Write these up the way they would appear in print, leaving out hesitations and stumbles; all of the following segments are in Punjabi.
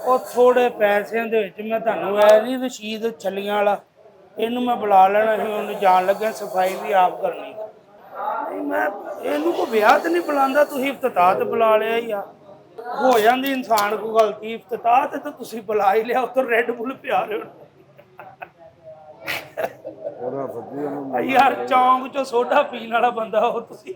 ਉਹ ਥੋੜੇ ਪੈਸਿਆਂ ਦੇ ਵਿੱਚ ਮੈਂ ਤੁਹਾਨੂੰ ਐ ਨਹੀਂ ਰਸ਼ੀਦ ਛੱਲੀਆਂ ਵਾਲਾ ਇਹਨੂੰ ਮੈਂ ਬੁਲਾ ਲੈਣਾ ਸੀ, ਉਹਨੂੰ ਜਾਣ ਲੱਗਿਆ ਸਫਾਈ ਵੀ ਆਪ ਕਰਨੀ। ਨਹੀਂ ਮੈਂ ਇਹਨੂੰ ਕੋਈ ਵਿਆਹ ਤੇ ਨਹੀਂ ਬੁਲਾਉਂਦਾ, ਤੁਸੀਂ ਇਫਤਤਾਹ ਤੇ ਬੁਲਾ ਲਿਆ ਹੀ ਆ। ਹੋ ਜਾਂਦੀ ਇਨਸਾਨ ਕੋਈ ਗਲਤੀ, ਇਫਤਤਾਹ ਤੇ ਤਾਂ ਤੁਸੀਂ ਬੁਲਾ ਹੀ ਲਿਆ, ਉੱਧਰ ਰੈੱਡ ਬੁੱਲ ਪਿਆ ਰਹੇ ਹੋ ਯਾਰ, ਚੌਂਕ ਚੋਂ ਸੋਡਾ ਪੀਣ ਵਾਲਾ ਬੰਦਾ ਉਹ ਤੁਸੀਂ।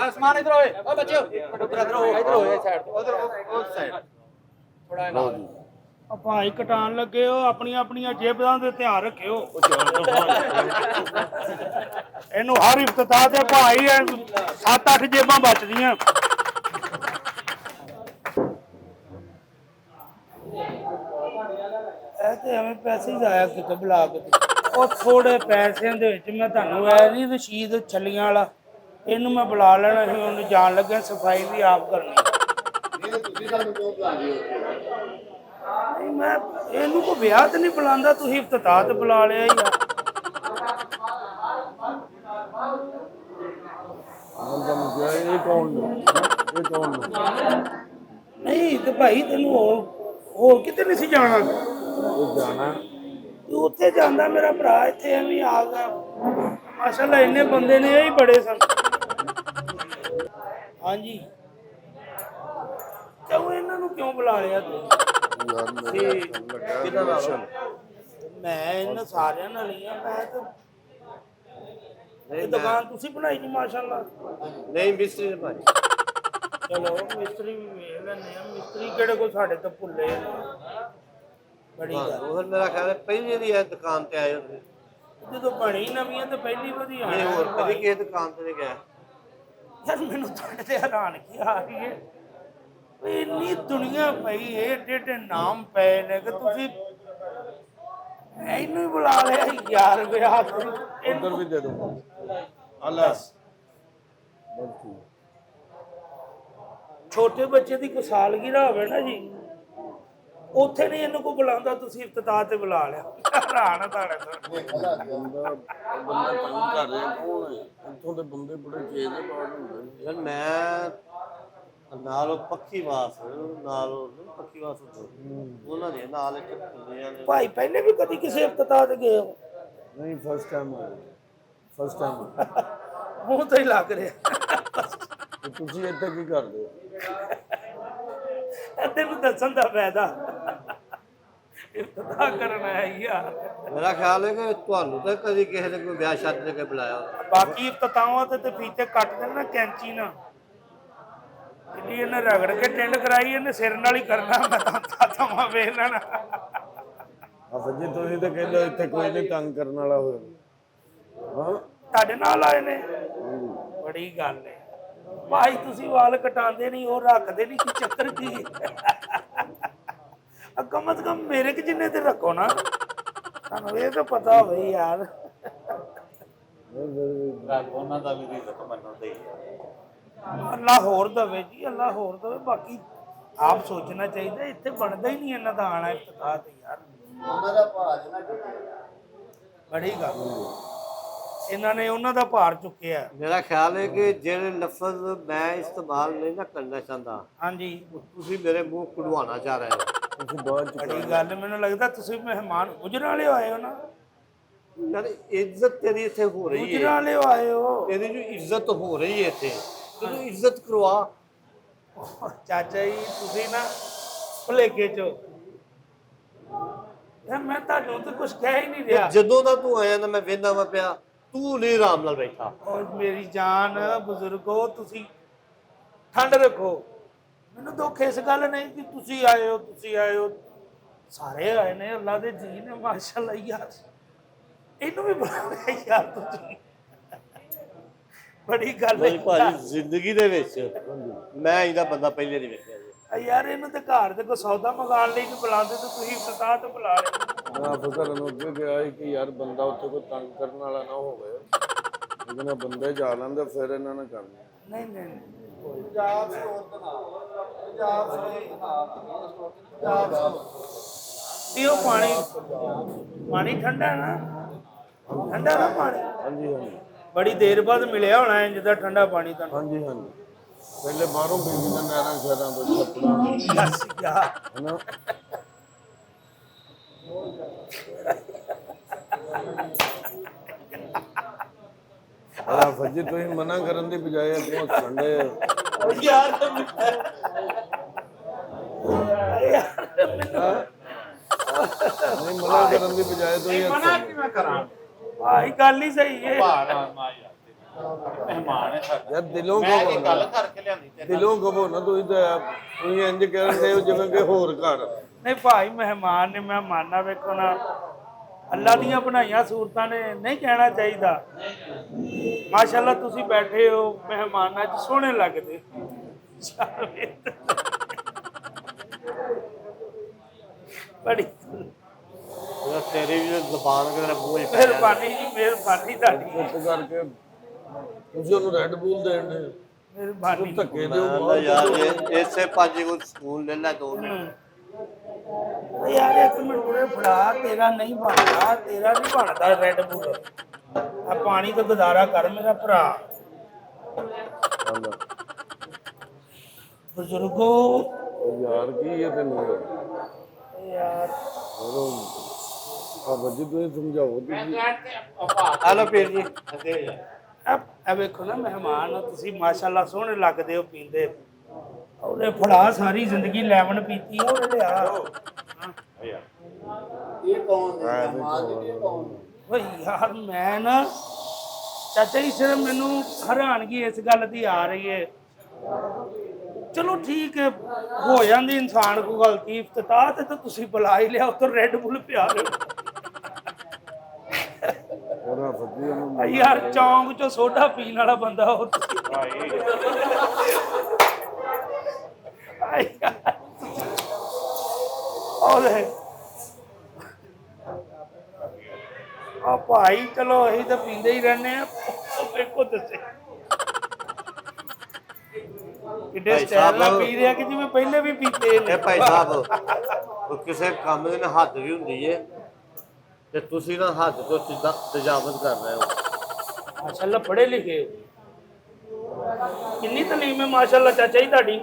आसमान इधर होए ओ बच्चों इधर हो साइड उधर उस साइड थोड़ा ना ਭਾਈ ਕਟਾਣ ਲੱਗੇ ਹੋ, ਆਪਣੀਆਂ ਆਪਣੀਆਂ ਜੇਬਾਂ ਦੇ ਧਿਆਨ ਰੱਖਿਓ। ਇਹਨੂੰ ਹਰ ਇਫਤਤਾਹ ਤੇ ਭਾਈ 7-8 ਜੇਬਾਂ ਬਚਦੀਆਂ। ਇਹ ਤੇ ਐਵੇਂ ਪੈਸੇ ਹੀ ਜਾਇਆ ਕਿਤੇ ਬੁਲਾ ਕੇ। ਉਹ ਥੋੜੇ ਪੈਸਿਆਂ ਦੇ ਵਿੱਚ ਮੈਂ ਤੁਹਾਨੂੰ ਐ ਨਹੀਂ ਰਸ਼ੀਦ ਛੱਲੀਆਂ ਵਾਲਾ ਇਹਨੂੰ ਮੈਂ ਬੁਲਾ ਲੈਣਾ ਸੀ, ਉਹਨੂੰ ਜਾਣ ਲੱਗਿਆ ਸਫਾਈ ਵੀ ਆਪ ਕਰਨੀ। ਨਹੀਂ ਮੈਂ ਇਹਨੂੰ ਕੋਈ ਵਿਆਹ ਤੇ ਨਹੀਂ ਬੁਲਾਉਂਦਾ, ਤੁਸੀਂ ਇਫਤਤਾਹ ਤੇ ਬੁਲਾ ਲਿਆ ਹੀ ਆ। ਨਹੀਂ ਤੇ ਭਾਈ ਤੈਨੂੰ ਹੋਰ ਕਿਤੇ ਨਹੀਂ ਸੀ ਜਾਣਾ? ਤੂੰ ਉੱਥੇ ਜਾਂਦਾ ਮੇਰਾ ਭਰਾ, ਇੱਥੇ ਐਵੇਂ ਆ ਗਿਆ। ਮਾਸ਼ਾਅੱਲਾ ਇੰਨੇ ਬੰਦੇ ਨੇ, ਇਹ ਹੀ ਬੜੇ ਸਨ। ਹਾਂਜੀ, ਕਿਉਂ ਇਹਨਾਂ ਨੂੰ ਕਿਉਂ ਬੁਲਾ ਲਿਆ ਤੂੰ? ਮੈਂ ਇਹਨਾਂ ਸਾਰਿਆਂ ਨਾਲ ਹੀ ਆ। ਮੈਂ ਤਾਂ ਇਹ ਦੁਕਾਨ ਤੁਸੀਂ ਬਣਾਈ ਜੀ ਮਾਸ਼ਾਅੱਲਾ? नहीं मिस्त्री ने भाई ਚਲੋ ਮਿਸਤਰੀ ਵੀ ਵੇਖ ਲੈਂਦੇ ਆ, ਮਿਸਤਰੀ ਕਿਹੜੇ ਕੋ ਸਾਡੇ ਤੋਂ ਭੁੱਲੇ ਨੇ। ਬੜੀ ਗੱਲ। और मेरा ख्याल है पहले दी है दुकान पे आए हो ਜਦੋਂ ਬਣੀ ਨਵੀਂ ਹੈ ਤਾਂ ਪਹਿਲੀ ਵਾਰੀ नहीं ਆਇਆ। और कभी के दुकान पे नहीं गया ਯਾਰ ਮੈਨੂੰ ਤੁਹਾਡੇ ਤੇ ਹੈਰਾਨ ਕੀ ਆ ਰਹੀ ਹੈ, ਵੀ ਇੰਨੀ ਦੁਨੀਆ ਪਈ ਹੈ, ਏਡੇ ਏਡੇ ਨਾਮ ਪਏ ਨੇ ਕਿ ਤੁਸੀਂ ਇਹਨੂੰ ਹੀ ਬੁਲਾ ਲਿਆ ਯਾਰ। ਵਿਆਹ उधर भी दे दो ਛੋਟੇ ਬੱਚੇ ਦੀ ਕੋਈ ਸਾਲਗਿਰਾ ਹੋਵੇ ਨਾ ਜੀ, ਉੱਥੇ ਨਹੀਂ ਇਹਨੂੰ ਕੋਈ ਬੁਲਾਉਂਦਾ, ਤੁਸੀਂ ਇਫਤਤਾਹ ਤੇ ਬੁਲਾ ਲਿਆ। ਹੈਰਾਨ ਆ ਤੁਹਾਡੇ ਤੋਂ। ਇੱਥੋਂ ਦੇ ਬੰਦੇ ਬੜੇ ਤੇਜ਼ ਨੇ, ਬਾਹਰ ਹੁੰਦੇ ਨੇ। यार मैं ਨਾਲ ਪੱਖੀ ਵਾਸ ਨਾਲ ਪੱਖੀ ਵਾਸ ਉਹਨਾਂ ਦੇ ਨਾਲ ਇੱਕ ਹੁੰਦੇ ਆ ਭਾਈ ਪਹਿਲੇ ਵੀ ਕਦੀ ਕਿਸੇ ਇਫਤਤਾਹ ਤੇ ਗਏ ਹੋ? ਨਹੀਂ ਫਸਟ ਟਾਈਮ ਆਇਆ, ਫਸਟ ਟਾਈਮ। ਮੂੰਹ ਤੋਂ ਹੀ ਲੱਗ ਰਿਹਾ। ਤੇ ਤੁਸੀਂ ਇੱਥੇ ਕੀ ਕਰਦੇ ਹੋ? ਤੈਨੂੰ ਦੱਸਣ ਦਾ ਫਾਇਦਾ, ਇਫਤਤਾਹ ਕਰਨਾ ਹੈ ਯਾਰ। ਮੇਰਾ ਖਿਆਲ ਹੈ ਕਿ ਤੁਹਾਨੂੰ ਤਾਂ ਕਦੀ ਕਿਸੇ ਨੇ ਕੋਈ ਵਿਆਹ ਸ਼ਾਦੀ ਤੇ ਬੁਲਾਇਆ ਬਾਕੀ ਇਫਤਤਾਹਾਂ ਤੇ ਫੀਤੇ ਕੱਟ ਦੇਣਾ ਕੈਂਚੀ ਨਾਲ। ਜਿਹੜੀ ਇਹਨੇ ਰਗੜ ਕੇ ਟਿੰਡ ਕਰਾਈ, ਇਹਨੇ ਸਿਰ ਨਾਲ ਹੀ ਕਰਨਾ। ਮੈਂ ਤਾਂ ਤਮਾ ਵੇਖ ਲੈਣਾ। ਜੀ ਤੁਸੀਂ ਤਾਂ ਕਹਿੰਦੇ ਇੱਥੇ ਕੋਈ ਨਹੀਂ ਤੰਗ ਕਰਨ ਵਾਲਾ ਹੋਵੇ। ਹਾਂ ਤੁਹਾਡੇ ਨਾਲ ਆਏ ਨੇ, ਬੜੀ ਗੱਲ ਹੈ ਭਾਈ। ਤੁਸੀਂ ਵਾਲ ਕਟਾਉਂਦੇ ਨਹੀਂ, ਉਹ ਰੱਖਦੇ ਨਹੀਂ, ਕੀ ਚੱਕਰ ਕੀ? ਕਮ ਸੇ ਕਮ ਮੇਰੇ ਕਿ ਜਿੰਨੇ ਤੇ ਰੱਖੋ ਨਾ, ਤੁਹਾਨੂੰ ਇਹ ਤਾਂ ਪਤਾ ਹੋਵੇ ਯਾਰ। ਉਹਨਾਂ ਦਾ ਵੀ ਰਿਜ਼ਕ ਮੰਨਦੇ ਅੱਲਾ ਹੋਰ ਦਵੇ ਜੀ, ਅੱਲਾ ਹੋਰ ਦਵੇ। ਬਾਕੀ ਆਪ ਸੋਚਣਾ ਚਾਹੀਦਾ, ਇੱਥੇ ਬਣਦਾ ਹੀ ਨਹੀਂ ਇਹਨਾਂ ਦਾ ਆਣਾ ਇਫਤਤਾਹ ਤੇ ਯਾਰ। ਬੜੀ ਗੱਲ, ਇਹਨਾਂ ਨੇ ਉਹਨਾਂ ਦਾ ਭਾਰ ਚੁੱਕਿਆ। ਮੇਰਾ ਖਿਆਲ ਹੈ ਕਿ ਜਿਹੜੇ ਲਫ਼ਜ਼ ਮੈਂ ਇਸਤੇਮਾਲ ਨਹੀਂ ਨਾ ਕਰਨਾ ਚਾਹੁੰਦਾ, ਹਾਂਜੀ, ਤੁਸੀਂ ਮੇਰੇ ਮੂੰਹ ਕਢਵਾਉਣਾ ਚਾਹ ਰਹੇ ਹੋ। ਤੁਸੀਂ ਬਾਅਦ ਚ ਬੜੀ ਗੱਲ। ਮੈਨੂੰ ਲੱਗਦਾ ਤੁਸੀਂ ਮਹਿਮਾਨ ਗੁਜਰਾਂ ਵਾਲੇ ਆਏ ਹੋ ਨਾ? ਯਾਰ ਇੱਜ਼ਤ ਤੇਰੀ ਇੱਥੇ ਹੋ ਰਹੀ ਗੁਜਰਾਂ ਹੈ, ਵਾਲੇ ਆਏ ਹੋ। ਤੇਰੀ ਜੋ ਇੱਜ਼ਤ ਹੋ ਰਹੀ ਹੈ ਇੱਥੇ, ਤੈਨੂੰ ਇੱਜ਼ਤ ਕਰਵਾ। ਚਾਚਾ ਜੀ ਤੁਸੀਂ ਨਾ ਭੁਲੇਖੇ ਚ ਯਾਰ, ਮੈਂ ਤੁਹਾਨੂੰ ਤਾਂ ਕੁਝ ਕਹਿ ਹੀ ਨਹੀਂ ਰਿਹਾ। ਜਦੋਂ ਦਾ ਤੂੰ ਆਇਆ ਨਾ ਮੈਂ ਵੇਖਦਾ ਵਾ ਪਿਆ, ਤੂੰ ਨਹੀਂ ਆਰਾਮ ਨਾਲ ਬੈਠਾ। ਔਰ ਮੇਰੀ ਜਾਨ ਬਜ਼ੁਰਗੋ, ਤੁਸੀਂ ਠੰਡ ਰੱਖੋ। ਮੈਨੂੰ ਦੁੱਖ ਇਸ ਗੱਲ ਨਹੀਂ ਕਿ ਤੁਸੀਂ ਆਏ ਹੋ ਸਾਰੇ ਆਏ ਨੇ ਅੱਲਾ ਦੇ ਜੀ ਨੇ ਮਾਸ਼ਾਅੱਲਾ ਯਾਰ ਇਹਨੂੰ ਵੀ ਬੁਲਾ ਲਿਆ ਯਾਰ ਤੁਸੀਂ ਬੜੀ ਗੱਲ ਹੈ ਨਹੀਂ ਭਾਜੀ ਜ਼ਿੰਦਗੀ ਦੇ ਵਿੱਚ ਮੈਂ ਇਹਦਾ ਬੰਦਾ ਪਹਿਲੇ ਨਹੀਂ ਵੇਖਿਆ ਜੀ। ਯਾਰ ਇਹਨੂੰ ਤੇ ਘਰ ਦੇ ਕੋ ਸੌਦਾ ਮੰਗਾਉਣ ਲਈ ਨਹੀਂ ਬੁਲਾਉਂਦੇ ਤੇ ਤੁਸੀਂ ਇਫਤਾਹ ਤੇ ਬੁਲਾ ਰਹੇ ਮੈਂ ਫਕਰ ਨੂੰ ਅੱਗੇ ਗਿਆ ਸੀ ਕਿ ਯਾਰ ਬੰਦਾ ਉੱਥੇ ਕੋਈ ਤੰਗ ਕਰਨ ਵਾਲਾ ਨਾ ਹੋਵੇ ਲੇਕਿਨ ਬੰਦੇ ਜਾ ਲੈਂਦੇ ਫਿਰ ਇਹਨਾਂ ਨੇ ਕਰਨਾ ਨਹੀਂ ਨਹੀਂ ਪੀਓ ਪਾਣੀ ਠੰਡਾ ਨਾ ਪਾਣੀ ਹਾਂਜੀ ਹਾਂਜੀ ਬੜੀ ਦੇਰ ਬਾਅਦ ਮਿਲਿਆ ਹੋਣਾ ਹੈ ਜਿੱਦਾਂ ਠੰਡਾ ਪਾਣੀ ਤੁਹਾਨੂੰ ਹਾਂਜੀ ਹਾਂਜੀ ਪਹਿਲੇ ਬਾਹਰੋਂ ਪੀ ਕੇ ਨਹਿਰਾਂ ਸ਼ਹਿਰਾਂ ਤੋਂ ਛੱਪਣਾ ਯਸ ਯਾਰ ਹਨਾ ਆ ਫੱਜੀ ਤੁਸੀਂ ਮਨਾ ਕਰਨ ਦੀ ਬਜਾਏ ਅੱਗੋਂ ਠੰਡੇ ਯਾਰ ਨਹੀਂ ਮਨਾ ਕਰਨ ਦੀ ਬਜਾਏ ਤੁਸੀਂ ਮਨਾ ਕਿਵੇਂ ਕਰਾਂ ਭਾਈ ਗੱਲ ਹੀ ਸਹੀ ਹੈ ਭਾਰਾ ਮਾ ਯਾਰ ਮਹਿਮਾਨ ਹੈ ਸਾਡਾ ਯਾਰ ਦਿਲੋਂ ਮੈਂ ਕਹੋ ਇਹ ਗੱਲ ਕਰਕੇ ਲਿਆਂਦੀ ਤੇ ਦਿਲੋਂ ਕਹੋ ਨਾ ਤੁਸੀਂ ਇੰਜ ਕਰਦੇ ਹੋ ਜਿਵੇਂ ਕਿ ਹੋਰ ਘਰ ਨਹੀਂ ਭਾਈ ਮਹਿਮਾਨ ਨੇ ਮੈਂ ਮਾਨਣਾ ਵੇਖੋ ਨਾ ਅੱਲਾ ਦੀਆਂ ਬਣਾਈਆਂ ਸੂਰਤਾਂ ਨੇ ਨਹੀਂ ਕਹਿਣਾ ਚਾਹੀਦਾ ਮਾਸ਼ਾਅੱਲਾ ਤੁਸੀਂ ਬੈਠੇ ਹੋ ਮਹਿਮਾਨਾਂ 'ਚ ਸੋਹਣੇ ਲੱਗਦੇ ਬੜੀ ਤੇਰੀ ਵੀ ਜ਼ਬਾਨ ਕਿਤੇ ਮੂੰਹ ਚ ਮਿਹਰਬਾਨੀ ਜੀ ਮਿਹਰਬਾਨੀ ਤੁਹਾਡੀ ਚੁੱਪ ਕਰਕੇ ਤੁਸੀਂ ਉਹਨੂੰ ਰੈੱਡ ਬੂਲ ਦੇਣ ਦੇ ਮਿਹਰਬਾਨੀ ਧੱਕੇ ਦਿਓ ਮੈਂ ਯਾਰ ਇਸੇ ਪੰਜ ਕੋ ਸਕੂਲ ਲੈ ਲੈ 2 ਮਿੰਟ ਯਾਰ ਇੱਕ ਮਿੰਟ ਉਰੇ ਫੜਾ ਤੇਰਾ ਨਹੀਂ ਬਣਦਾ ਰੈੱਡ ਬੁੱਲ ਆ ਪਾਣੀ ਤੋਂ ਗੁਜ਼ਾਰਾ ਕਰ ਮੇਰਾ ਭਰਾ ਬਜ਼ੁਰਗੋ ਯਾਰ ਕੀ ਹੈ ਤੈਨੂੰ ਯਾਰ ਆ ਵੱਜੀ ਤੁਸੀਂ ਸਮਝਾਓ ਤੁਸੀਂ ਹਲੋ ਪੀਰ ਜੀ ਅੱਗੇ ਜਾ ਆ ਵੇਖੋ ਨਾ ਮਹਿਮਾਨ ਹੋ ਤੁਸੀਂ ਮਾਸ਼ਾਅੱਲਾ ਸੋਹਣੇ ਲੱਗਦੇ ਹੋ ਪੀਂਦੇ ਉਹਨੇ ਫੜਾ ਸਾਰੀ ਜ਼ਿੰਦਗੀ ਲੈਮਨ ਪੀਤੀ ਆ ਉਹਨੇ ਲਿਆ ਓਏ ਯਾਰ ਮੈਂ ਨਾ ਚਾਚਾ ਜੀ ਸਿਰ ਮੈਨੂੰ ਹੈਰਾਨਗੀ ਇਸ ਗੱਲ ਦੀ ਆ ਰਹੀ ਹੈ ਚਲੋ ਠੀਕ ਹੈ ਹੋ ਜਾਂਦੀ ਇਨਸਾਨ ਕੋ ਗਲਤੀ ਇਫਤਤਾਹ ਤੇ ਤਾਂ ਤੁਸੀਂ ਬੁਲਾ ਹੀ ਲਿਆ ਉੱਤੋਂ ਰੈੱਡ ਬੁੱਲ ਪਿਆ ਰਹੇ ਉਹਨਾਂ ਫੱਜੀ ਉਹਨੂੰ ਯਾਰ ਚੌਂਕ ਚੋਂ ਸੋਡਾ ਪੀਣ ਵਾਲਾ ਬੰਦਾ ਉਹ ਉਹਦੇ ਆ ਭਾਈ ਚਲੋ ਅਸੀਂ ਤਾਂ ਪੀਂਦੇ ਹੀ ਰਹਿੰਦੇ ਆ ਵੇਖੋ ਦੱਸੇ ਕਿੱਡੇ ਸਟਾਈਲ ਨਾਲ ਪੀ ਰਿਹਾ ਕਿ ਜਿਵੇਂ ਪਹਿਲੇ ਵੀ ਪੀਤੇ ਨੇ ਇਹ ਭਾਈ ਸਾਹਿਬ ਉਹ ਕਿਸੇ ਕੰਮ ਦੇ ਨਾਲ ਹੱਦ ਵੀ ਹੁੰਦੀ ਏ ਤੇ ਤੁਸੀਂ ਨਾ ਹੱਦ ਤੋਂ ਤਜਾਵਜ਼ ਕਰ ਰਹੇ ਹੋ ਮਾਸ਼ਾਅੱਲਾ ਪੜ੍ਹੇ ਲਿਖੇ ਕਿੰਨੀ ਤਾਲੀਮ ਹੈ ਮਾਸ਼ਾਅੱਲਾ ਚਾਚਾ ਜੀ ਤੁਹਾਡੀ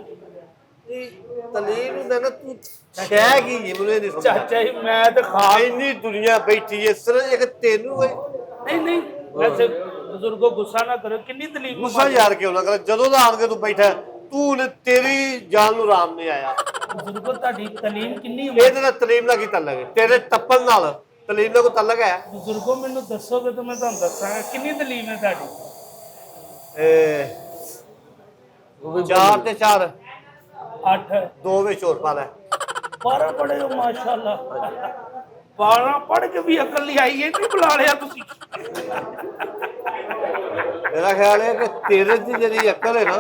ਤਲੀਮ ਹੁੰਦਾ ਨਾ ਤੂੰ ਸ਼ੈ ਕੀ ਜੀ ਮੈਨੂੰ ਇਹ ਨਹੀਂ ਸਮਝ ਚਾਚਾ ਜੀ ਮੈਂ ਤਾਂ ਖਾ ਇੰਨੀ ਦੁਨੀਆ ਬੈਠੀ ਏ ਸਿਰਫ ਇੱਕ ਤੈਨੂੰ ਏ ਨਹੀਂ ਵੈਸੇ ਬਜ਼ੁਰਗੋ ਗੁੱਸਾ ਨਾ ਕਰੋ ਕਿੰਨੀ ਤਾਲੀਮ ਗੁੱਸਾ ਯਾਰ ਕਿਉਂ ਨਾ ਕਰ ਜਦੋਂ ਦਾ ਆਣ ਕੇ ਤੂੰ ਬੈਠਾ ਤੂੰ ਨੇ ਤੇਰੀ ਜਾਨ ਨੂੰ ਆਰਾਮ ਨਹੀਂ ਆਇਆ ਬਜ਼ੁਰਗੋ ਤੁਹਾਡੀ ਤਾਲੀਮ ਕਿੰਨੀ ਇਹਦੇ ਨਾਲ ਤਲੀਮ ਨਾਲ ਕੀ ਤਾਲੁਕ ਹੈ ਤੇਰੇ ਟੱਪਣ ਨਾਲ ਤਲੀਮ ਨਾਲ ਕੋਈ ਤਾਲੁਕ ਹੈ ਬਜ਼ੁਰਗੋ ਮੈਨੂੰ ਦੱਸੋਗੇ ਤਾਂ ਮੈਂ ਤੁਹਾਨੂੰ ਦੱਸਾਂਗਾ ਕਿੰਨੀ ਤਾਲੀਮ ਹੈ ਤੁਹਾਡੀ ਇਹ 4 ਤੇ 4 8 2 ਵਿੱਚ ਹੋਰ ਪਾ ਲੈ 12 ਪੜ੍ਹੇ ਹੋ ਮਾਸ਼ਾਅੱਲਾ 12 ਪੜ੍ਹ ਕੇ ਵੀ ਅਕਲ ਨਹੀਂ ਆਈ ਇਹ ਨਹੀਂ ਬੁਲਾ ਲਿਆ ਤੁਸੀਂ ਮੇਰਾ ਖਿਆਲ ਹੈ ਕਿ ਤੇਰੇ 'ਚ ਜਿਹੜੀ ਅਕਲ ਹੈ ਨਾ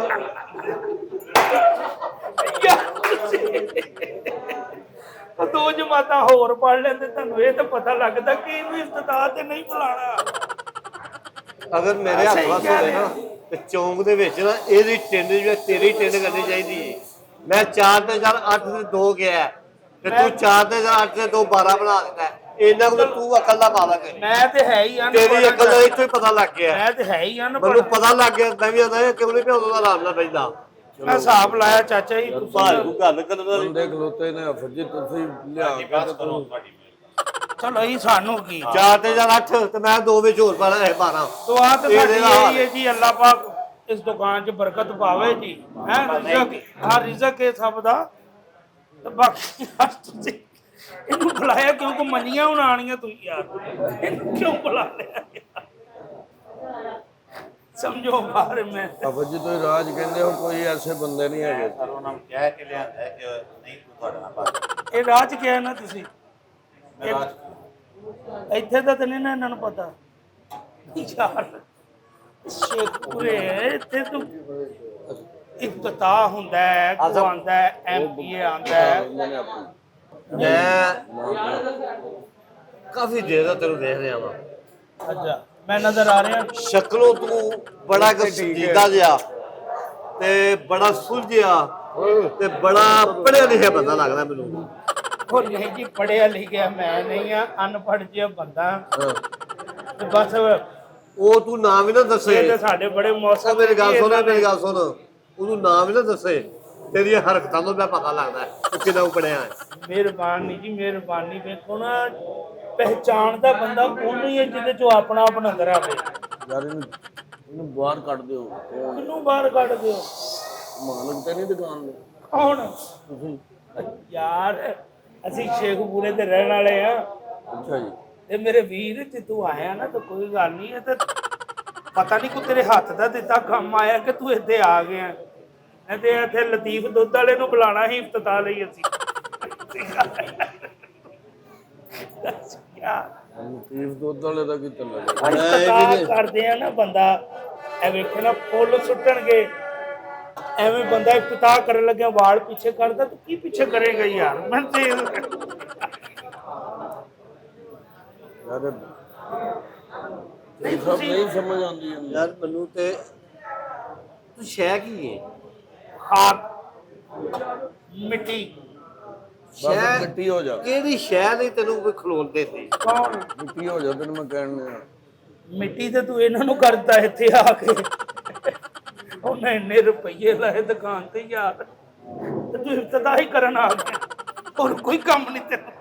ਉਹ 2 ਜਮਾਤਾਂ ਹੋਰ ਪੜ੍ਹ ਲੈਂਦੇ ਤੁਹਾਨੂੰ ਇਹ ਤਾਂ ਪਤਾ ਲੱਗਦਾ ਕਿ ਇਹਨੂੰ ਇਫਤਤਾਹ ਤੇ ਨਹੀਂ ਬੁਲਾਣਾ ਅਗਰ ਮੇਰੇ ਹੱਥ ਵਸ ਹੋਵੇ ਨਾ ਤੇ ਚੌਂਕ ਦੇ ਵਿੱਚ ਨਾ ਇਹਦੀ ਟਿੰਡ ਜਿਵੇਂ ਤੇਰੀ ਟਿੰਡ ਕਰਨੀ ਚਾਹੀਦੀ ਹੈ ਮੈਂ 4 ਤੇ 4 8 ਤੇ 2 ਗਿਆ ਤੇ ਤੂੰ 4 ਤੇ 4 8 ਤੇ 2 12 ਬਣਾ ਦਿੱਤਾ ਇਹਨਾਂ ਨੂੰ ਤੂੰ ਅਕਲ ਦਾ ਪਾ ਲੱਗ ਮੈਂ ਤੇ ਹੈ ਹੀ ਆ ਤੇਰੀ ਅਕਲ ਦਾ ਇੱਥੋਂ ਹੀ ਪਤਾ ਲੱਗ ਗਿਆ ਮੈਂ ਤੇ ਹੈ ਹੀ ਆ ਮੈਨੂੰ ਪਤਾ ਲੱਗ ਗਿਆ ਮੈਂ ਵੀ ਆਉਂਦਾ ਕਿਉਂ ਨਹੀਂ ਪਿਆ ਉਹਦਾ ਆਰਾਮ ਨਾਲ ਪੈਂਦਾ ਮੈਂ ਹਿਸਾਬ ਲਾਇਆ ਚਾਚਾ ਜੀ ਤੁਸੀਂ ਭਾਈ ਨੂੰ ਗੱਲ ਕਰਨ ਦਾ ਬੰਦੇ ਖਲੋਤੇ ਨੇ ਫੱਜੀ ਤੁਸੀਂ ਲਿਆ ਕੇ ਤੇ ਤੂੰ ਚਲੋ ਜੀ ਸਾਨੂੰ ਕੀ 4 ਤੇ 4 8 ਤੇ ਮੈਂ 2 ਵਿੱਚ ਹੋਰ ਪਾ ਲਿਆ 12 ਦੁਆ ਤੇ ਇਹਦੇ ਸਾਡੀ ਨਾਲ। ਇਹ ਹੈ ਜੀ ਅੱਲਾਹ ਪਾਕ ਇਸ ਦੁਕਾਨ 'ਚ ਬਰਕਤ ਪਾਵੇ ਜੀ ਹੈ ਰਿਜ਼ਕ ਹੈ ਸਭ ਦਾ ਤੇ ਬਾਕੀ ਯਾਰ ਤੁਸੀਂ ਇਹਨੂੰ ਬੁਲਾਇਆ ਕਿਉਂਕਿ ਮੰਨੀਆਂ ਹੁਣ ਆਣੀਆਂ ਤੁਸੀਂ ਯਾਰ ਇਹਨੂੰ ਕਿਉਂ ਬੁਲਾ ਲਿਆ ਸਮਝੋ ਬਾਹਰ ਮੈਂ ਬਾਬਾ ਜੀ ਤੁਸੀਂ ਰਾਜ ਕਹਿੰਦੇ ਹੋ, ਕੋਈ ਐਸੇ ਬੰਦੇ ਨਹੀਂ ਹੈਗੇ। ਸਰ ਉਹਨਾਂ ਨੂੰ ਕਹਿ ਕੇ ਲਿਆਂਦਾ ਹੈ ਕਿ ਨਹੀਂ ਤੂੰ ਤੁਹਾਡੇ ਨਾਲ ਬਾਤ ਇਹ ਰਾਹ ਚ ਕਿਹਾ ਨਾ ਤੁਸੀਂ ਮੈਂ ਰਾਜ ਇੱਥੇ ਤਾਂ ਨਹੀਂ ਨਾ ਇਹਨਾਂ ਨੂੰ ਪਤਾ ਯਾਰ ਸ਼ੇਖਪੁਰੇ ਇੱਥੇ ਤੂੰ ਇਫਤਤਾਹ ਹੁੰਦਾ ਹੈ, ਕੋ ਆਉਂਦਾ ਹੈ, ਐਮਪੀਏ ਆਉਂਦਾ ਹੈ। ਮੈंने आपको ਮੈਂ ਕਾਫੀ ਦੇਰ ਦਾ ਤੈਨੂੰ ਦੇਖ ਰਿਹਾ ਵਾਂ। ਅੱਛਾ ਮੈਂ ਨਜ਼ਰ ਆ ਰਿਹਾ ਸ਼ਕਲੋਂ ਤੂੰ ਬੜਾ ਸੰਜੀਦਾ ਜਿਹਾ ਤੇ ਬੜਾ ਸੁਲਝਿਆ ਤੇ ਬੜਾ ਪੜ੍ਹਿਆ ਲਿਖਿਆ ਬੰਦਾ ਲੱਗਦਾ ਮੈਨੂੰ। ਉਹ ਨਹੀਂ ਜੀ ਪੜਿਆ ਲਿਖਿਆ ਮੈਂ ਨਹੀਂ ਆ ਅਨਪੜ੍ਹ ਜਿਹਾ ਬੰਦਾ ਤੇ ਬਸ ਉਹ ਤੂੰ ਨਾਮ ਵੀ ਨਾ ਦੱਸੇ। ਇਹ ਤਾਂ ਸਾਡੇ ਬੜੇ ਉਹ ਮੌਸਮ ਮੇਰੀ ਗੱਲ ਸੁਣ, ਮੇਰੀ ਗੱਲ ਸੁਣ, ਉਹਨੂੰ ਨਾਮ ਵੀ ਨਾ ਦੱਸੇ। ਤੇਰੀਆਂ ਹਰਕਤਾਂ ਤੋਂ ਮੈਂ ਪਤਾ ਲੱਗਦਾ ਤੂੰ ਕਿੰਨਾ ਪੜਿਆ ਹੈ। ਮਿਹਰਬਾਨੀ ਜੀ ਮਿਹਰਬਾਨੀ। ਵੇਖੋ ਨਾ ਪਹਿਚਾਣ ਦਾ ਬੰਦਾ ਉਹਨੂੰ ਹੀ ਹੈ ਜਿਹਦੇ ਚੋਂ ਆਪਣਾ ਆਪ ਨਜ਼ਰ ਆਵੇ। यार ਇਹਨੂੰ ਬਾਹਰ ਕੱਢ ਦਿਓ। ਕਿਹਨੂੰ ਬਾਹਰ ਕੱਢ ਦਿਓ? ਮਾਲਕ ਤੇ ਨਹੀਂ ਦੁਕਾਨ ਦੇ ਕੌਣ? ਤੁਸੀਂ? ਯਾਰ ਅਸੀਂ ਸ਼ੇਖਪੁਰੇ ਦੇ ਰਹਿਣ ਵਾਲੇ ਆ ਅੱਛਾ ਜੀ। ਤੇ ਮੇਰੇ ਵੀਰ ਜੇ ਤੂੰ ਆਇਆ ਨਾ ਤਾਂ ਕੋਈ ਗੱਲ ਨਹੀਂ। ਇਹ ਤਾਂ ਪਤਾ ਨਹੀਂ ਕੋ ਤੇਰੇ ਹੱਥ ਦਾ ਦਿੱਤਾ ਕੰਮ ਆਇਆ ਕਿ ਤੂੰ ਇੱਥੇ ਆ ਗਿਆ। ਨਹੀਂ ਤੇ ਇੱਥੇ ਲਤੀਫ ਦੁੱਧ ਵਾਲੇ ਨੂੰ ਬੁਲਾਣਾ ਸੀ ਇਫਤਤਾਹ ਲਈ ਅਸੀਂ। ਯਾਰ ਲਤੀਫ ਦੁੱਧ ਵਾਲੇ ਦਾ ਕੀ ਚੱਲੇਗਾ? ਇਫਤਤਾਹ ਕਰਦੇ ਆ ਨਾ ਬੰਦਾ ਇਹ ਵੇਖੇ ਨਾ ਫੁੱਲ ਸੁੱਟਣਗੇ ਐਵੇਂ ਬੰਦਾ ਇਫਤਤਾਹ ਕਰਨ ਲੱਗਿਆ ਵਾਲ ਪਿੱਛੇ ਕਰਦਾ ਤੂੰ ਕੀ ਪਿੱਛੇ ਕਰੇਗਾ ਯਾਰ। ਮੈਂ ਤੇ ਯਾਰ ਨਹੀਂ ਸਭ ਤੁਸੀਂ ਨਹੀਂ ਸਮਝ ਆਉਂਦੀ ਇਹਨੂੰ। ਯਾਰ ਮੈਨੂੰ ਤੇ ਤੂੰ ਸ਼ੈ ਕੀ ਹੈ? ਖਾਕ ਮਿੱਟੀ ਸ਼ੈ ਮਿੱਟੀ ਹੋ ਜਾ, ਕਿਹੜੀ ਸ਼ੈ ਨਹੀਂ ਤੈਨੂੰ ਕੋਈ ਖਲੋਣ ਦੇਤੀ? ਕੌਣ? ਮਿੱਟੀ ਹੋ ਜਾ ਤੈਨੂੰ ਮੈਂ ਕਹਿਣ ਡਿਆ। ਮਿੱਟੀ ਤੇ ਤੂੰ ਇਹਨਾਂ ਨੂੰ ਕਰਦਾ ਇੱਥੇ ਆ ਕੇ। ਉਹਨੇ ਇੰਨੇ ਰੁਪਈਏ ਲਾਏ ਦੁਕਾਨ ਤੇ ਯਾਰ ਤੇ ਤੂੰ ਇਫਤਤਾਹ ਹੀ ਕਰਨ ਆ ਗਿਆ। ਹੋਰ ਕੋਈ ਕੰਮ ਨਹੀਂ ਤੈਨੂੰ।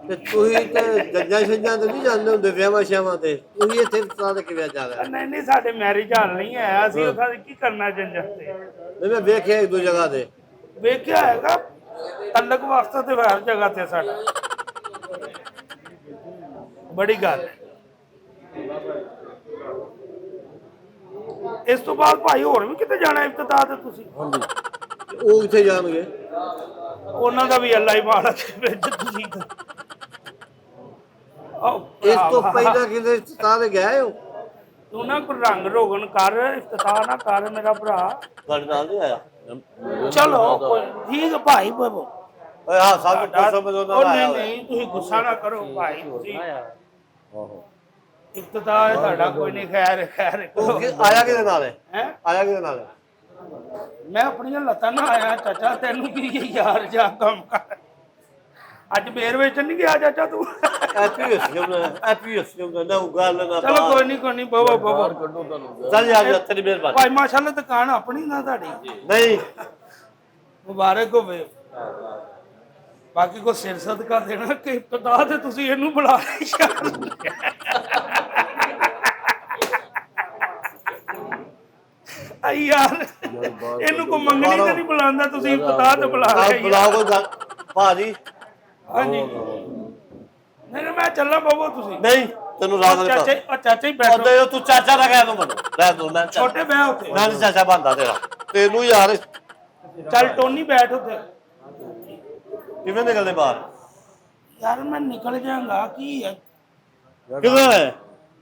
ਤੇ ਤੁਸੀਂ ਤੇ ਜੱਜਾਂ ਛੱਜਾਂ ਤੇ ਨਹੀਂ ਜਾਂਦੇ ਹੁੰਦੇ ਵਿਆਹਾਂ ਸ਼ਾਵਾਂ ਤੇ, ਤੁਸੀਂ ਇੱਥੇ ਸਾਦ ਕਿਵੇਂ ਜਾ ਰਹੇ? ਨਹੀਂ ਨਹੀਂ ਸਾਡੇ ਮੈਰਿਜ ਹਾਲ ਨਹੀਂ ਆਇਆ। ਅਸੀਂ ਉਹਨਾਂ ਕੀ ਕਰਨਾ ਜੰਜਰ ਤੇ। ਨਹੀਂ ਮੈਂ ਵੇਖਿਆ ਇੱਕ ਦੋ ਜਗ੍ਹਾ ਤੇ। ਵੇਖਿਆ ਹੈਗਾ ਤਲਕ ਵਾਸਤੇ ਤੇ ਹਰ ਜਗ੍ਹਾ ਤੇ ਸਾਡਾ ਬੜੀ ਗੱਲ ਹੈ। ਇਸ ਤੋਂ ਬਾਅਦ ਭਾਈ ਹੋਰ ਵੀ ਕਿਤੇ ਜਾਣਾ ਇਫਤਤਾਹ ਤੇ ਤੁਸੀਂ? ਹਾਂਜੀ। ਉਹ ਕਿੱਥੇ ਜਾਣਗੇ? ਉਹਨਾਂ ਦਾ ਵੀ ਅੱਲਾ ਹੀ ਮਾਲਕ ਵਿੱਚ ਤੁਸੀਂ ਇਸ ਤੋਂ ਪਹਿਲਾਂ ਕਿਤੇ ਤਾਂ ਤੇ ਗਏ ਹੋ? ਤੂੰ ਨਾ ਕੋਈ ਰੰਗ ਰੋਗਨ ਕਰ ਇਫਤਤਾਹ ਨਾ ਕਰ ਮੇਰਾ ਭਰਾ। ਤੁਹਾਡੇ ਨਾਲ ਨਹੀਂ ਆਇਆ? ਚਲੋ ਕੋਈ ਠੀਕ ਹੈ ਭਾਈ ਬਾਬੂ। ਓਏ ਹਾਂ ਸਭ ਕੁਝ ਸਮਝ ਉਹ ਉਹਨਾਂ ਦਾ ਨਹੀਂ ਆਇਆ। ਨਹੀਂ ਤੁਸੀਂ ਗੁੱਸਾ ਨਾ ਕਰੋ ਭਾਈ। ਤੁਸੀਂ ਆਹੋ। ਇਫਤਤਾਹ ਤੁਹਾਡਾ ਕੋਈ ਨਹੀਂ। ਖੈਰ ਖੈਰ ਉਹ ਆਇਆ ਕਿਹਦੇ ਨਾਲ ਹੈ? ਹੈ ਆਇਆ ਕਿਹਦੇ ਨਾਲ ਹੈ? ਮੈਂ ਆਪਣੀਆਂ ਲੱਤਾਂ ਨਾਲ ਆਇਆ ਚਾਚਾ। ਤੈਨੂੰ ਕੀ ਯਾਰ ਜਾ ਕੰਮ ਕਰ। ਅੱਜ ਬੇਰ ਵੇਚਣ ਨਹੀਂ ਗਿਆ ਚਾਚਾ ਤੂੰ? ਐਪੀਐਸ ਨਾ ਗੱਲ ਨਾ ਚਲੋ ਕੋਈ ਨਹੀਂ ਬਵੋ ਬਾਹਰ ਬਵੋ। ਕੱਢੋ ਤੁਹਾਨੂੰ। ਚੱਲ ਯਾਰ ਜੱਤ ਦੀ ਮਿਹਰਬਾਨੀ। ਭਾਈ ਮਾਸ਼ਾਅੱਲਾ ਦੁਕਾਨ ਆਪਣੀ ਨਾ ਤੁਹਾਡੀ ਨਹੀਂ ਮੁਬਾਰਕ ਹੋਵੇ। ਬਾਕੀ ਕੋ ਸਿਰ ਸਦਕਾ ਦੇਣਾ ਕਿ ਇਫਤਤਾਹ ਤੇ ਤੁਸੀਂ ਇਹਨੂੰ ਬੁਲਾ ਲਿਆ। ਆਈ ਯਾਰ ਇਹਨੂੰ ਕੋ ਮੰਗਣੀ ਤੇ ਨਹੀਂ ਬੁਲਾਉਂਦਾ ਤੁਸੀਂ ਇਫਤਤਾਹ ਤੇ ਬੁਲਾ ਰਹੇ ਬੁਲਾਓ ਕੋਈ ਗੱਲ ਭਾਜੀ। ਹਾਂਜੀ ਨਹੀਂ ਨਹੀਂ ਮੈਂ ਚੱਲਾਂ ਬਾਬੂ ਤੁਸੀਂ। ਨਹੀਂ ਤੈਨੂੰ ਰਾਤ ਦੇ ਚਾਚਾ ਹੀ ਬੈਠੋ। ਉਹਦੇ ਤੂੰ ਚਾਚਾ ਨਾ ਕਹਿ ਤੂੰ ਮੈਨੂੰ ਲੈ ਤੂੰ ਮੈਂ ਛੋਟੇ ਬਹਿ ਉੱਥੇ। ਮੈਂ ਨੀ ਚਾਚਾ ਬੰਦਾ ਤੇਰਾ ਤੈਨੂੰ ਯਾਰ ਚੱਲ ਟੋਨੀ ਬੈਠ ਉੱਥੇ। ਕਿਵੇਂ ਨਿਕਲਦੇ ਬਾਹਰ? ਯਾਰ ਮੈਂ ਨਿਕਲ ਜਾਵਾਂਗਾ ਕੀ ਹੈ ਕਿਵੇਂ ਹੈ?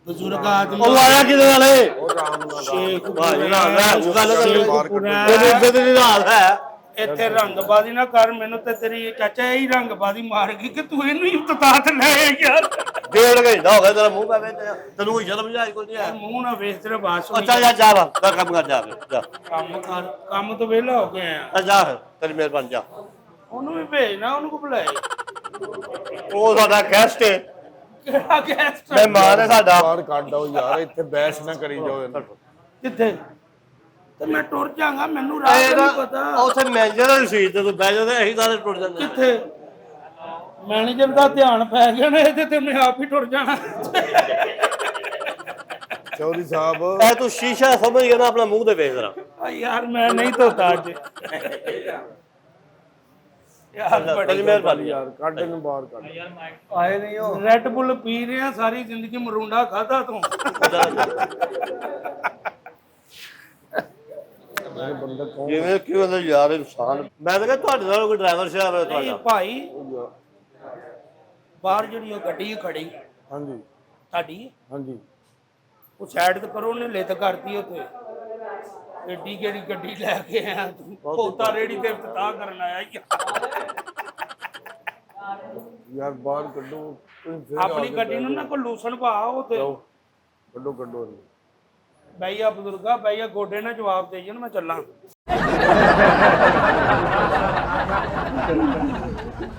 ਬਜ਼ੁਰਗ ਆਦਮੀ ਉਹ ਆਇਆ ਕਿਹਦੇ ਨਾਲ ਹੈ? ਉਹ ਰਾਮ ਨਾਲ ਸ਼ੇਖ ਭਾਜੀ ਨਾਲ ਹੈ ਉਹ ਗੱਲ ਕਰ ਸ਼ੇਖਪੁਰਾ। ਉਹਦੇ ਇੱਜ਼ਤ ਦੀ ਨਾਲ ਹੈ। ਇੱਥੇ ਰੰਗਬਾਜ਼ੀ ਨਾ ਕਰ। ਮੈਨੂੰ ਤੇ ਤੇਰੀ ਚਾਚਾ ਇਹੀ ਰੰਗਬਾਜ਼ੀ ਮਾਰ ਗਈ ਕਿ ਤੂੰ ਇਹਨੂੰ ਇਫਤਤਾਹ ਤੇ ਲੈ ਆਇਆ ਯਾਰ। ਡੇਢ ਘੰਟਾ ਹੋ ਗਿਆ ਤੇਰਾ ਮੂੰਹ ਪੈ ਵੇਚ ਤੈਨੂੰ ਕੋਈ ਸ਼ਰਮ ਨਹੀਂ ਆਈ ਕੋਈ ਨਹੀਂ ਆਇਆ? ਮੂੰਹ ਨਾ ਵੇਖ ਤੇਰੇ ਬਾਸ ਅੱਛਾ ਜਾ ਜਾ ਤਾਂ ਕੰਮ ਕਰ ਜਾ ਕੇ ਜਾ ਕੰਮ ਕਰ। ਕੰਮ ਤੋਂ ਵਿਹਲਾ ਹੋ ਗਿਆ ਆ। ਜਾ ਤੇਰੀ ਮਿਹਰਬਾਨੀ ਜਾ। ਉਹਨੂੰ ਵੀ ਭੇਜਣਾ। ਉਹਨੂੰ ਕੋ ਬੁਲਾਏ? ਉਹ ਸਾਡਾ ਗੈਸਟ ਹੈ ਕਿਹੜਾ ਗੈਸਟ? ਮਹਿਮਾਨ ਹੈ ਸਾਡਾ। ਬਾਹਰ ਕੱਢ ਆਓ ਯਾਰ, ਇੱਥੇ ਬਹਿਸ ਨਾ ਕਰੀ ਜਾਓ ਇਹਨਾਂ। ਕਿੱਥੇ? ਤੇ ਮੈਂ ਟੁਰ ਜਾਗਾ। ਮੈਨੂੰ ਰਾਹ ਇਹ ਨਹੀਂ ਨਾ ਪਤਾ। ਉੱਥੇ ਮੈਨੇਜਰ ਦੀ ਸੀਟ ਤੇ ਤੂੰ ਬਹਿ ਜਾਂਦੇ ਅਸੀਂ ਸਾਰੇ ਟੁੱਟ ਜਾਂਦੇ। ਕਿੱਥੇ? ਮੈਨੇਜਰ ਦਾ ਧਿਆਨ ਪੈ ਗਿਆ ਨਾ ਇਹਦੇ ਤੇ ਮੈਂ ਆਪ ਹੀ ਟੁਰ ਜਾਣਾ। ਚੌਧਰੀ ਸਾਹਿਬ ਇਹ ਤੂੰ ਸ਼ੀਸ਼ਾ ਸਮਝ ਗਿਆ ਨਾ ਆਪਣਾ ਮੂੰਹ ਤੇ ਵੇਖ ਜਰਾ। ਆ ਯਾਰ ਮੈਂ ਨਹੀਂ ਧੋਤਾ ਅੱਜ। ਯਾਰ ਬੜੀ ਤੇਰੀ ਮਿਹਰਬਾਨੀ ਯਾਰ ਕੱਢ ਇਹਨੂੰ ਬਾਹਰ ਕੱਢ। ਆਏ ਨਹੀਂ ਹੋ। ਰੈਡ ਬੁੱਲ ਪੀ ਰਹੇ ਆ ਸਾਰੀ ਜ਼ਿੰਦਗੀ ਮਰੂੰਡਾ ਖਾਦਾ ਤੂੰ। ਇਹ ਬੰਦਾ ਕੌਣ ਜਿਵੇਂ ਕਿ ਉਹਦਾ ਯਾਰ ਇਨਸਾਨ, ਮੈਂ ਤਾਂ ਕਿਹਾ ਤੁਹਾਡੇ ਨਾਲ ਕੋਈ ਡਰਾਈਵਰ ਸ਼ਾਇਰ ਹੋਇਆ ਨਹੀਂ ਤੁਹਾਡਾ। ਭਾਈ ਹੋਊਗਾ? ਬਾਹਰ ਜਿਹੜੀ ਉਹ ਗੱਡੀ ਖੜੀ ਹਾਂਜੀ ਤੁਹਾਡੀ, ਹਾਂਜੀ ਉਹ ਸਾਈਡ ਤੇ ਕਰੋ, ਉਹਨੇ ਲਿੱਤ ਕਰਤੀ ਉੱਥੇ। ਏਡੀ ਕਿਹੜੀ ਗੱਡੀ ਲੈ ਕੇ ਆਇਆ ਤੂੰ? ਪੋਤਾ ਰੇੜੀ ਤੇ ਇਫਤਤਾਹ ਕਰਨ ਆਇਆ ਯਾਰ ਬਾਹਰ ਕੱਢੋ ਤੁਸੀਂ ਫਿਰ ਆਪਣੀ ਗੱਡੀ ਨੂੰ ਨਾ ਕੋਈ ਲੂਸਣ ਪਾ ਉੱਥੇ। ਕੱਢੋ ਕੱਢੋ ਇਹਨੂੰ। ਬਈਆ ਬਜ਼ੁਰਗਾ, ਬਈਆ ਗੋਡੇ ਨਾਲ ਜਵਾਬ ਦੇ ਜਣ, ਮੈਂ ਚੱਲਾਂ।